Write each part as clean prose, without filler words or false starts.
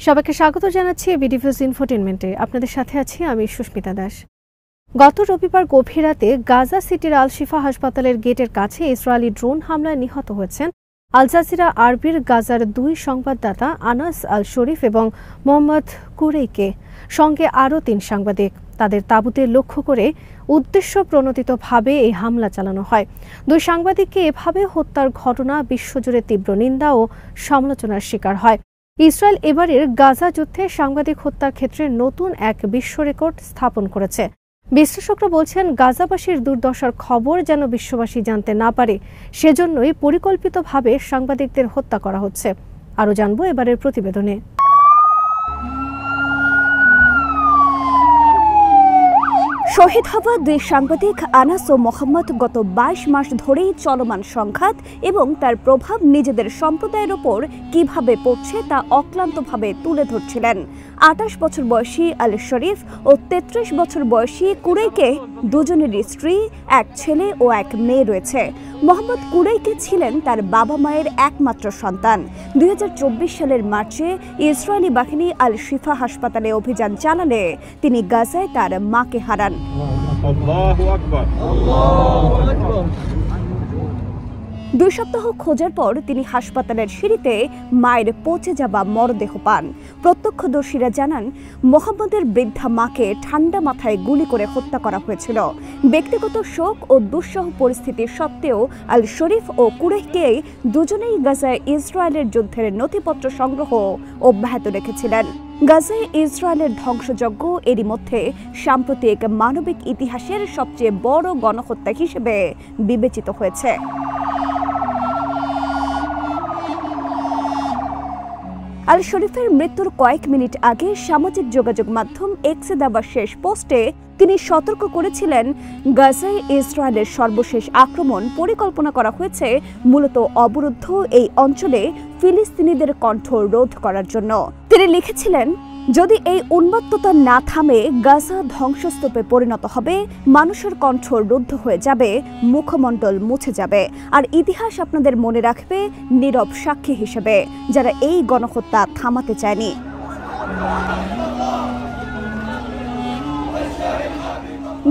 সবাইকে স্বাগত জানাচ্ছি বিডিভিউজ ইনফোটেইনমেন্টে। আপনাদের সাথে আছি আমি সুস্মিতা দাস। গত রবিবার গভীর রাতে গাজা সিটির আল শিফা হাসপাতালের গেটের কাছে ইসরায়েলি ড্রোন হামলায় নিহত হয়েছেন আল জাজিরা আরবির গাজার দুই সংবাদদাতা আনাস আল শরীফ এবং মোহাম্মদ কুরেইকে, সঙ্গে আরও ৩ সাংবাদিক। তাদের তাঁবুতে লক্ষ্য করে উদ্দেশ্য প্রণোদিতভাবে এই হামলা চালানো হয়। দুই সাংবাদিককে এভাবে হত্যার ঘটনা বিশ্বজুড়ে তীব্র নিন্দা ও সমালোচনার শিকার হয়। ইসরায়েল এবারের গাজা যুদ্ধে সাংবাদিক হত্যার ক্ষেত্রে নতুন এক বিশ্ব রেকর্ড স্থাপন করেছে। বিশ্লেষকরা বলছেন, গাজাবাসীর দুর্দশার খবর যেন বিশ্ববাসী জানতে না পারে, সেজন্যই পরিকল্পিতভাবে সাংবাদিকদের হত্যা করা হচ্ছে। আরও জানবো এবারের প্রতিবেদনে। শহীদ হওয়া দুই সাংবাদিক আনাস ও মোহাম্মদ গত ২২ মাস ধরেই চলমান সংঘাত এবং তার প্রভাব নিজেদের সম্প্রদায়ের ওপর কিভাবে পড়ছে তা অক্লান্তভাবে তুলে ধরছিলেন। ২৮ বছর বয়সী আল শরীফ ও ৩৩ বছর বয়সী কুরেইকে, দুজনেরই স্ত্রী, এক ছেলে ও এক মেয়ে রয়েছে। মোহাম্মদ কুরেইকে ছিলেন তার বাবা মায়ের একমাত্র সন্তান। ২০২৪ সালের মার্চে ইসরায়েলি বাহিনী আল শিফা হাসপাতালে অভিযান চালালে তিনি গাজায় তার মাকে হারান। আল্লাহু আকবার। ২ সপ্তাহ খোঁজার পর তিনি হাসপাতালের সিঁড়িতে মায়ের পচে যাওয়া মরদেহ পান। প্রত্যক্ষদর্শীরা জানান, মোহাম্মদের বৃদ্ধা মাকে ঠান্ডা মাথায় গুলি করে হত্যা করা হয়েছিল। ব্যক্তিগত শোক ও দুঃসহ পরিস্থিতি সত্ত্বেও আল শরীফ ও কুরেইকে দুজনেই গাজায় ইসরায়েলের যুদ্ধের নথিপত্র সংগ্রহ অব্যাহত রেখেছিলেন। গাজায় ইসরায়েলের ধ্বংসযজ্ঞ এরই মধ্যে সাম্প্রতিক মানবিক ইতিহাসের সবচেয়ে বড় গণহত্যা হিসেবে বিবেচিত হয়েছে। আল শরীফের মৃত্যুর কয়েক মিনিট আগে সামাজিক যোগাযোগ মাধ্যম এক্সে দেওয়া শেষ পোস্টে তিনি সতর্ক করেছিলেন, গাজায় ইসরায়েলের সর্বশেষ আক্রমণ পরিকল্পনা করা হয়েছে মূলত অবরুদ্ধ এই অঞ্চলে ফিলিস্তিনিদের কণ্ঠ রোধ করার জন্য। তিনি লিখেছিলেন, যদি এই উন্মত্ততা না থামে, গাজা ধ্বংসস্তূপে পরিণত হবে, মানুষের কণ্ঠ রুদ্ধ হয়ে যাবে, মুখমণ্ডল মুছে যাবে, আর ইতিহাস আপনাদের মনে রাখবে নীরব সাক্ষী হিসেবে, যারা এই গণহত্যা থামাতে চায়নি।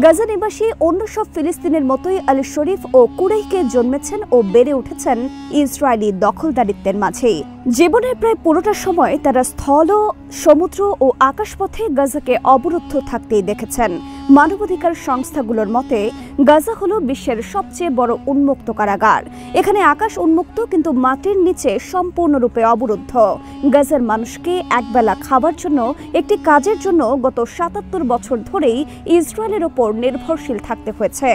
গাজা নিবাসী অন্য সব ফিলিস্তিনের মতোই আল শরীফ ও কুরেইকে জন্মেছেন ও বেড়ে উঠেছেন ইসরায়েলি দখলদারিত্বের মাঝেই। জীবনের প্রায় পুরোটা সময় তারা স্থল, সমুদ্র ও আকাশপথে গাজাকে অবরুদ্ধ থাকতেই দেখেছেন। মানবাধিকার সংস্থাগুলোর মতে গাজা হলো বিশ্বের সবচেয়ে বড় উন্মুক্ত কারাগার। এখানে আকাশ উন্মুক্ত, কিন্তু মাটির নিচে সম্পূর্ণরূপে অবরুদ্ধ। গাজার মানুষকে একবেলা খাবার জন্য, একটি কাজের জন্য গত ৭৭ বছর ধরেই ইসরায়েলের ওপর নির্ভরশীল থাকতে হয়েছে।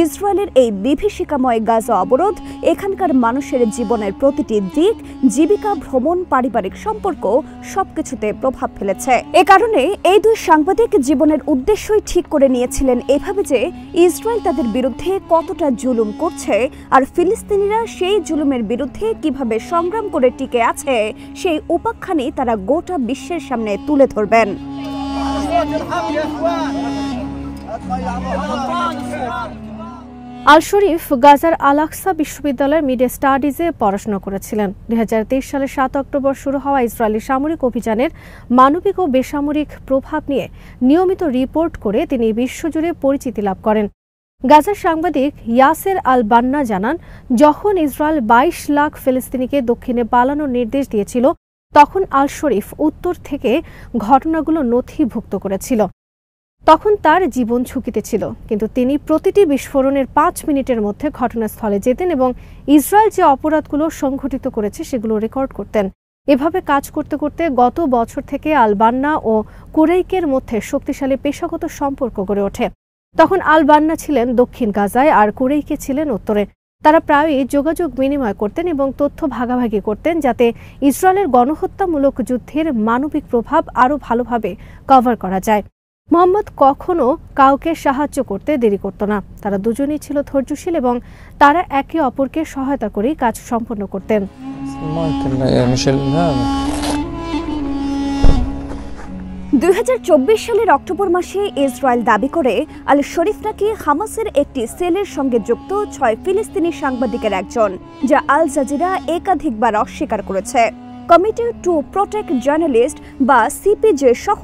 ইসরায়েলের এই বিভীষিকাময় গাজা অবরোধ এখানকার মানুষের জীবনের প্রতিটি দিক, জীবিকা, ভ্রমণ, পারিবারিক সম্পর্ক সবকিছুতে প্রভাব ফেলেছে। এ কারণে এই দুই সাংবাদিক জীবনের উদ্দেশ্যই ঠিক করে নিয়েছিলেন এভাবে যে ইসরায়েল তাদের বিরুদ্ধে কতটা জুলুম করছে আর ফিলিস্তিনিরা সেই জুলুমের বিরুদ্ধে কিভাবে সংগ্রাম করে টিকে আছে, সেই উপাখ্যানই তারা গোটা বিশ্বের সামনে তুলে ধরবেন। আল শরীফ গাজার আল আকসা বিশ্ববিদ্যালয়ের মিডিয়া স্টাডিজে পড়াশোনা করেছিলেন। ২০২৩ সালের ৭ অক্টোবর শুরু হওয়া ইসরায়েলি সামরিক অভিযানের মানবিক ও বেসামরিক প্রভাব নিয়ে নিয়মিত রিপোর্ট করে তিনি বিশ্বজুড়ে পরিচিতি লাভ করেন। গাজার সাংবাদিক ইয়াসের আল বান্না জানান, যখন ইসরায়েল ২২ লাখ ফিলিস্তিনিকে দক্ষিণে পালানোর নির্দেশ দিয়েছিল, তখন আল শরীফ উত্তর থেকে ঘটনাগুলো নথিভুক্ত করেছিল। তখন তার জীবন ঝুঁকিতে ছিল, কিন্তু তিনি প্রতিটি বিস্ফোরণের ৫ মিনিটের মধ্যে ঘটনাস্থলে যেতেন এবং ইসরায়েল যে অপরাধগুলো সংঘটিত করেছে সেগুলো রেকর্ড করতেন। এভাবে কাজ করতে করতে গত বছর থেকে আল বান্না ও কুরেইকের মধ্যে শক্তিশালী পেশাগত সম্পর্ক গড়ে ওঠে। তখন আল বান্না ছিলেন দক্ষিণ গাজায় আর কুরেইকে ছিলেন উত্তরে। তারা প্রায়ই যোগাযোগ বিনিময় করতেন এবং তথ্য ভাগাভাগি করতেন, যাতে ইসরায়েলের গণহত্যামূলক যুদ্ধের মানবিক প্রভাব আরও ভালোভাবে কভার করা যায়। মোহাম্মদ কখনো কাউকে সাহায্য করতে দেরি করত না। তারা দুজনেই ছিল ধৈর্যশীল এবং তারা একে অপরকে সহায়তা করেই কাজ সম্পন্ন করতেন। ২০২৪ সালের অক্টোবর মাসে ইসরায়েল দাবি করে আল শরীফ নাকি হামাসের একটি সেলের সঙ্গে যুক্ত ৬ ফিলিস্তিনি সাংবাদিকের একজন, যা আল জাজিরা একাধিকবার অস্বীকার করেছে। কমিটি টু প্রোটেক্ট জার্নালিস্ট বা সিপিজে সহ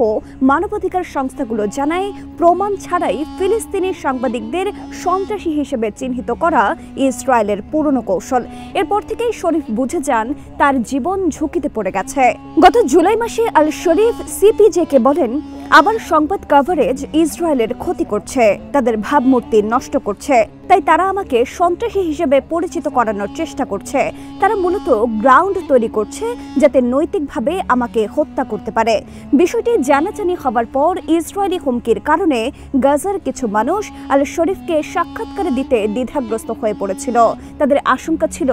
মানবাধিকার সংস্থাগুলো জানায়, প্রমাণ ছাড়াই ফিলিস্তিনি সাংবাদিকদের সন্ত্রাসী হিসেবে চিহ্নিত করা ইসরায়েলের পুরনো কৌশল। এরপর থেকেই শরীফ বুঝে যান তার জীবন ঝুঁকিতে পড়ে গেছে। গত জুলাই মাসে আল শরীফ সিপিজেকে বলেন, আবার সংবাদ কভারেজ ইসরায়েলের ক্ষতি করছে, তাদের ভাবমূর্তি নষ্ট করছে, তাই তারা আমাকে সন্ত্রাসী হিসেবে পরিচিত করানোর চেষ্টা করছে। তারা মূলত গ্রাউন্ড তৈরি করছে যাতে নৈতিকভাবে আমাকে হত্যা করতে পারে। বিষয়টি জানাজানি হবার পর ইসরায়েলি হুমকির কারণে গাজার কিছু মানুষ আল শরীফকে সাক্ষাৎকার দিতে দ্বিধাগ্রস্ত হয়ে পড়েছিল। তাদের আশঙ্কা ছিল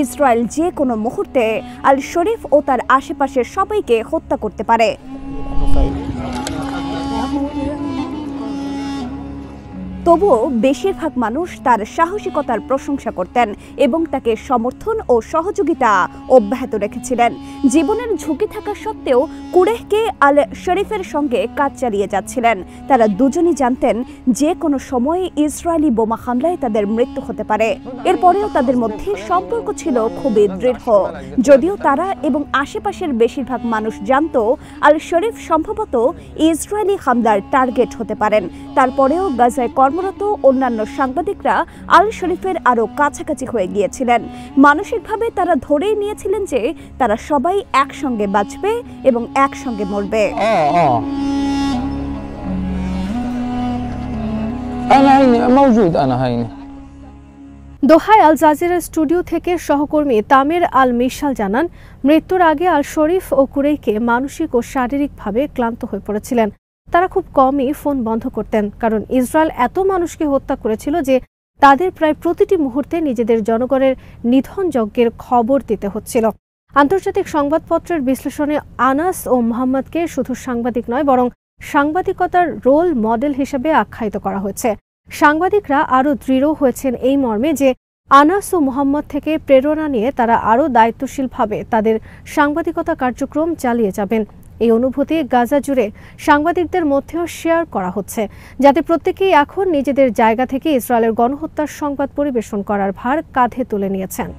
ইসরায়েল যে কোনো মুহূর্তে আল শরীফ ও তার আশেপাশের সবাইকে হত্যা করতে পারে। তবুও বেশিরভাগ মানুষ তার সাহসিকতার প্রশংসা করতেন এবং তাকে সমর্থন ও সহযোগিতা অব্যাহত রেখেছিলেন। জীবনের ঝুঁকি থাকা সত্ত্বেও কুরেহকে আল শরীফের সঙ্গে কাজ চালিয়ে যাচ্ছিলেন। তারা দুজনই জানতেন যে কোনো সময়ে ইসরায়েলি বোমা হামলায় তাদের মৃত্যু হতে পারে। এরপরেও তাদের মধ্যে সম্পর্ক ছিল খুবই দৃঢ়। যদিও তারা এবং আশেপাশের বেশিরভাগ মানুষ জানত আল শরীফ সম্ভবত ইসরায়েলি হামলার টার্গেট হতে পারেন, তারপরেও গাজায় কর্মরত অন্যান্য সাংবাদিকরা আল শরীফের আরো কাছাকাছি হয়ে গিয়েছিলেন। মানসিকভাবে তারা ধরেই নিয়েছিলেন যে তারা সবাই একসঙ্গে বাঁচবে এবং একসঙ্গে মরবে। দোহায় আল জাজিরা স্টুডিও থেকে সহকর্মী তামির আল মিশাল জানান, মৃত্যুর আগে আল শরীফ ও কুরেইকে মানসিক ও শারীরিকভাবে ক্লান্ত হয়ে পড়েছিলেন। তারা খুব কমই ফোন বন্ধ করতেন, কারণ ইসরায়েল এত মানুষকে হত্যা করেছিল যে তাদের প্রায় প্রতিটি মুহূর্তে নিজেদের জনগণের নিধন যজ্ঞের খবর দিতে হচ্ছিল। আন্তর্জাতিক সংবাদপত্রের বিশ্লেষণে আনাস ও মোহাম্মদকে শুধু সাংবাদিক নয়, বরং সাংবাদিকতার রোল মডেল হিসেবে আখ্যায়িত করা হয়েছে। সাংবাদিকরা আরও দৃঢ় হয়েছেন এই মর্মে যে আনাস ও মোহাম্মদ থেকে প্রেরণা নিয়ে তারা আরও দায়িত্বশীলভাবে তাদের সাংবাদিকতা কার্যক্রম চালিয়ে যাবেন। এই অনুভূতি গাজা জুড়ে সাংবাদিকদের মধ্যেও শেয়ার করা হচ্ছে, যাতে প্রত্যেকেই এখন নিজেদের জায়গা থেকে ইসরায়েলের গণহত্যার সংবাদ পরিবেশন করার ভার কাঁধে তুলে নিয়েছেন।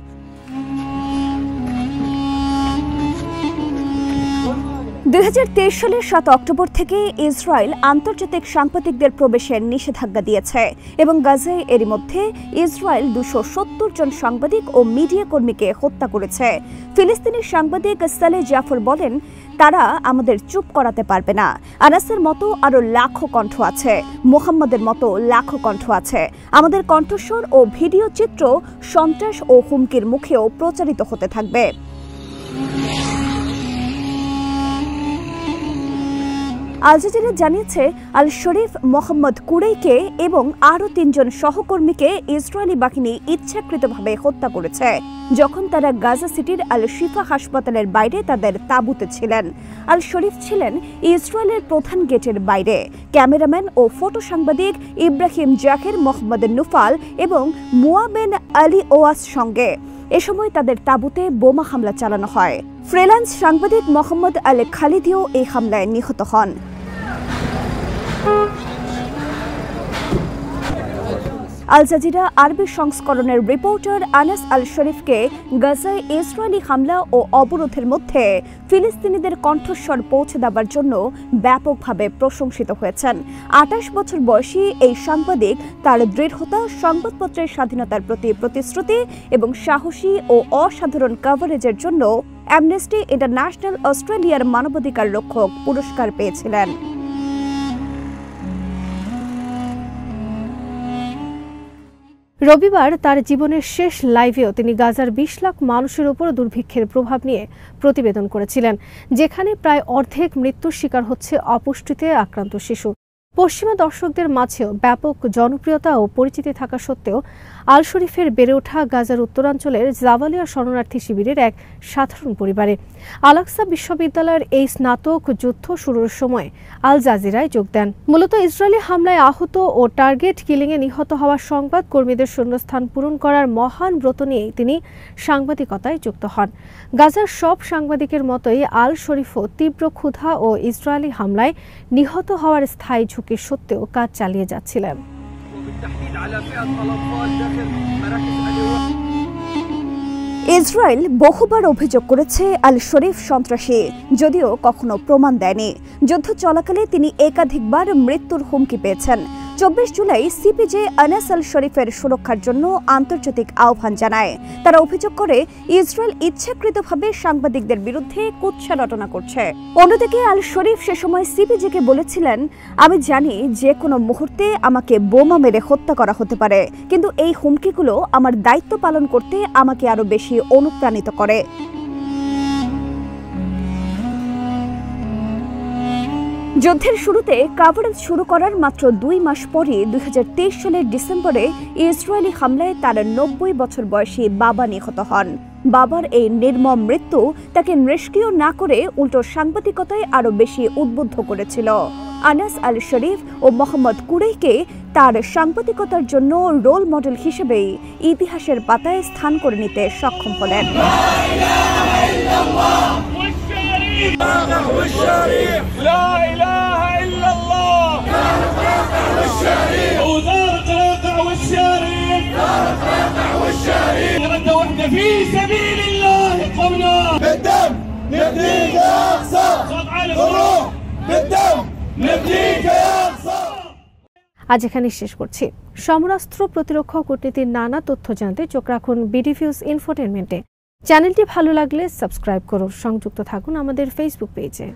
2023 সালের 7 অক্টোবর থেকে ইসরায়েল আন্তর্জাতিক সাংবাদিকদের প্রবেশের নিষেধাজ্ঞা দিয়েছে এবং গাজায় এরই মধ্যে ইসরায়েল 270 জন সাংবাদিক ও মিডিয়া কর্মীকে হত্যা করেছে। ফিলিস্তিনি সাংবাদিক সালেহ জাফর বলেন, তারা আমাদের চুপ করাতে পারবে না। আনাসের মতো আরো লাখো কণ্ঠ আছে, মোহাম্মদের মতো লাখো কণ্ঠ আছে। আমাদের কণ্ঠস্বর ও ভিডিও চিত্র সন্ত্রাস ও হুমকির মুখেও প্রচারিত হতে থাকবে। আল জাজিরা জানিয়েছে, আল শরীফ, মোহাম্মদ কুরেইকে এবং আরও 3 জন সহকর্মীকে ইসরায়েলি বাহিনী ইচ্ছাকৃতভাবে হত্যা করেছে যখন তারা গাজা সিটির আল শিফা হাসপাতালের বাইরে তাদের তাঁবুতে ছিলেন। আল শরীফ ছিলেন ইসরায়েলের প্রধান গেটের বাইরে। ক্যামেরাম্যান ও ফটো সাংবাদিক ইব্রাহিম জাহের, মোহাম্মদ নুফাল এবং মুয়াবেন আলী ওয়াস সঙ্গে এ সময় তাদের তাঁবুতে বোমা হামলা চালানো হয়। ফ্রিল্যান্স সাংবাদিক মোহাম্মদ আল খালিদিও এই হামলায় নিহত হন। আল জাজিরা আরবি সংস্করণের রিপোর্টার আনাস আল শরীফকে গাজায় ইসরায়েলি হামলা ও অবরোধের মধ্যে ফিলিস্তিনিদের কণ্ঠস্বর পৌঁছে দেওয়ার জন্য ব্যাপকভাবে প্রশংসিত হয়েছেন। 28 বছর বয়সী এই সাংবাদিক তার দৃঢ়তা, সংবাদপত্রের স্বাধীনতার প্রতি প্রতিশ্রুতি এবং সাহসী ও অসাধারণ কভারেজের জন্য অ্যামনেস্টি ইন্টারন্যাশনাল অস্ট্রেলিয়ার মানবাধিকার রক্ষক পুরস্কার পেয়েছিলেন। রবিবার তার জীবনের শেষ লাইভেও তিনি গাজার 20 লাখ মানুষের উপর দুর্ভিক্ষের প্রভাব নিয়ে প্রতিবেদন করেছিলেন, যেখানে প্রায় অর্ধেক মৃত্যুর শিকার হচ্ছে অপুষ্টিতে আক্রান্ত শিশু। পশ্চিমা দর্শকদের মাঝেও ব্যাপক জনপ্রিয়তা ও পরিচিতি থাকা সত্ত্বেও আল শরীফের বেড়ে ওঠা গাজার উত্তরাঞ্চলের জাবালিয়া শরণার্থী শিবিরের এক সাধারণ পরিবারে। আল-আকসা বিশ্ববিদ্যালয়ের এই স্নাতক যুদ্ধ শুরুর সময় আল জাজিরায় যোগ দেন। মূলত ইসরায়েলি হামলায় আহত ও টার্গেট কিলিংয়ে নিহত হওয়া সংবাদ কর্মীদের শূন্যস্থান পূরণ করার মহান ব্রত নিয়েই তিনি সাংবাদিকতায় যুক্ত হন। গাজার সব সাংবাদিকের মতোই আল শরীফও তীব্র ক্ষুধা ও ইসরায়েলি হামলায় নিহত হওয়ার স্থায়ী ঝুঁকি সত্ত্বেও কাজ চালিয়ে যাচ্ছিলেন। ইসরায়েল বহুবার অভিযোগ করেছে আল শরীফ সন্ত্রাসী, যদিও কখনো প্রমাণ দেয়নি। যুদ্ধ চলাকালে তিনি একাধিকবার মৃত্যুর হুমকি পেয়েছেন। 24 জুলাই সিপিজে আনাস আল শরীফের সুরক্ষার জন্য আন্তর্জাতিক আহ্বান জানায়। তারা অভিযোগ করে ইসরায়েল ইচ্ছাকৃতভাবে সাংবাদিকদের বিরুদ্ধে কুৎসা রটনা করছে। অন্যদিকে আল শরীফ সে সময় সিপিজেকে বলেছিলেন, আমি জানি যে কোনো মুহূর্তে আমাকে বোমা মেরে হত্যা করা হতে পারে, কিন্তু এই হুমকিগুলো আমার দায়িত্ব পালন করতে আমাকে আরো বেশি অনুপ্রাণিত করে। যুদ্ধের শুরুতে কাভারেজ শুরু করার মাত্র 2 মাস পরে 2023 সালের ডিসেম্বরে ইসরায়েলি হামলায় তার 90 বছর বয়সী বাবা নিহত হন। বাবার এই নির্মম মৃত্যু তাকে নিষ্ক্রিয় না করে উল্টো সাংবাদিকতায় আরো বেশি উদ্বুদ্ধ করেছিল। আনাস আল শরীফ ও মোহাম্মদ কুরেইকে তার সাংবাদিকতার জন্য রোল মডেল হিসেবেই ইতিহাসের পাতায় স্থান করে নিতে সক্ষম হলেন। لا إله إلا الله وزارة والشريف ردة واحدة في سبيل الله قمنا بالدم نبنيك يا أقصى بالروح بالدم نبنيك يا أقصى। আজ এখানে শেষ করছি। সমরাস্ত্র প্রতিরক্ষা কূটনীতির নানা তথ্য জানতে চোখ রাখুন বিডিফিউজ ইনফোটেইনমেন্টে। চ্যানেলটি ভালো লাগলে সাবস্ক্রাইব করুন, সংযুক্ত থাকুন আমাদের ফেসবুক পেজে।